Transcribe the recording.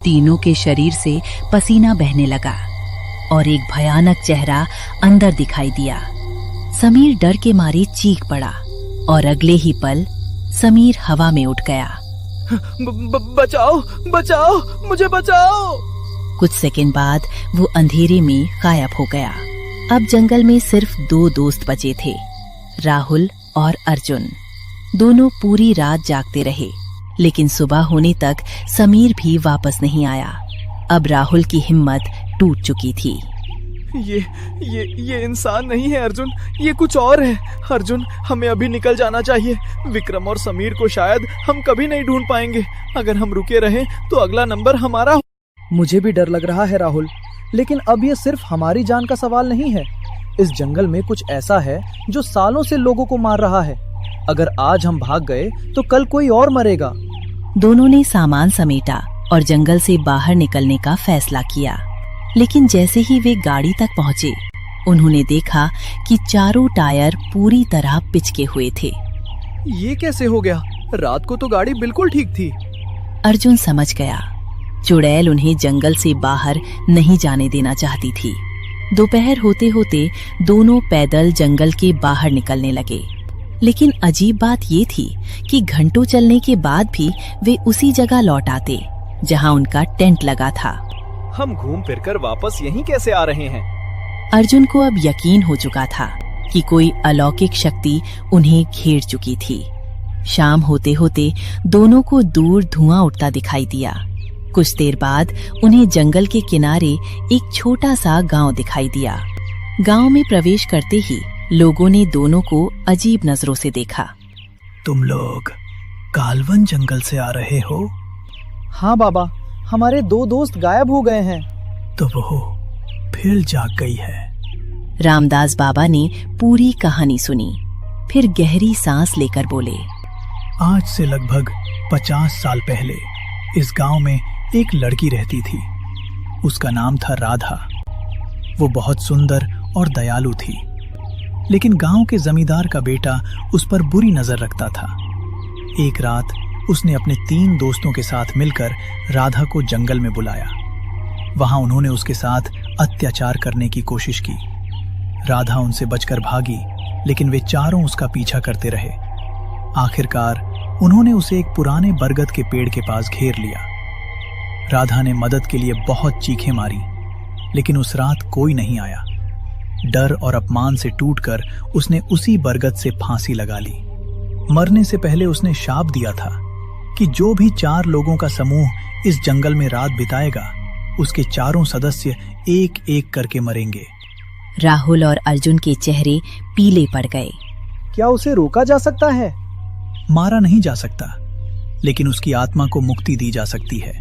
तीनों के शरीर से पसीना बहने लगा और एक भयानक चेहरा अंदर दिखाई दिया। समीर डर के मारे चीख पड़ा और अगले ही पल समीर हवा में उठ गया। बचाओ बचाओ, मुझे बचाओ। कुछ सेकंड बाद वो अंधेरे में गायब हो गया। अब जंगल में सिर्फ दो दोस्त बचे थे, राहुल और अर्जुन। दोनों पूरी रात जागते रहे, लेकिन सुबह होने तक समीर भी वापस नहीं आया। अब राहुल की हिम्मत टूट चुकी थी। ये इंसान नहीं है अर्जुन, ये कुछ और है। अर्जुन, हमें अभी निकल जाना चाहिए। विक्रम और समीर को शायद हम कभी नहीं ढूंढ पाएंगे। अगर हम रुके रहें तो अगला नंबर हमारा। मुझे भी डर लग रहा है राहुल, लेकिन अब ये सिर्फ हमारी जान का सवाल नहीं है। इस जंगल में कुछ ऐसा है जो सालों से लोगों को मार रहा है। अगर आज हम भाग गए तो कल कोई और मरेगा। दोनों ने सामान समेटा और जंगल से बाहर निकलने का फैसला किया। लेकिन जैसे ही वे गाड़ी तक पहुंचे, उन्होंने देखा कि चारों टायर पूरी तरह पिचके हुए थे। ये कैसे हो गया? रात को तो गाड़ी बिल्कुल ठीक थी। अर्जुन समझ गया, चुड़ैल उन्हें जंगल से बाहर नहीं जाने देना चाहती थी। दोपहर होते होते दोनों पैदल जंगल के बाहर निकलने लगे। लेकिन अजीब बात ये थी कि घंटों चलने के बाद भी वे उसी जगह लौट आते जहां उनका टेंट लगा था। हम घूम फिरकर वापस यहीं कैसे आ रहे हैं? अर्जुन को अब यकीन हो चुका था कि कोई अलौकिक शक्ति उन्हें घेर चुकी थी। शाम होते होते दोनों को दूर धुआं उठता दिखाई दिया। कुछ देर बाद उन्हें जंगल के किनारे एक छोटा सा गांव दिखाई दिया। गांव में प्रवेश करते ही लोगों ने दोनों को अजीब नजरों से देखा। तुम लोग कालवन जंगल से आ रहे हो? हाँ बाबा, हमारे दो दोस्त गायब हो गए हैं। तो वो फिर जाग गई है। रामदास बाबा ने पूरी कहानी सुनी, फिर गहरी सांस लेकर बोले, आज से लगभग 50 साल पहले इस गांव में एक लड़की रहती थी। उसका नाम था राधा। वो बहुत सुंदर और दयालु थी, लेकिन गांव के जमींदार का बेटा उस पर बुरी नजर रखता था। एक रात उसने अपने 3 दोस्तों के साथ मिलकर राधा को जंगल में बुलाया। वहां उन्होंने उसके साथ अत्याचार करने की कोशिश की। राधा उनसे बचकर भागी, लेकिन वे चारों उसका पीछा करते रहे। आखिरकार उन्होंने उसे एक पुराने बरगद के पेड़ के पास घेर लिया। राधा ने मदद के लिए बहुत चीखें मारी, लेकिन उस रात कोई नहीं आया। डर और अपमान से टूटकर उसने उसी बरगद से फांसी लगा ली। मरने से पहले उसने शाप दिया था कि जो भी 4 लोगों का समूह इस जंगल में रात बिताएगा, उसके चारों सदस्य एक एक करके मरेंगे। राहुल और अर्जुन के चेहरे पीले पड़ गए। क्या उसे रोका जा सकता है? मारा नहीं जा सकता, लेकिन उसकी आत्मा को मुक्ति दी जा सकती है।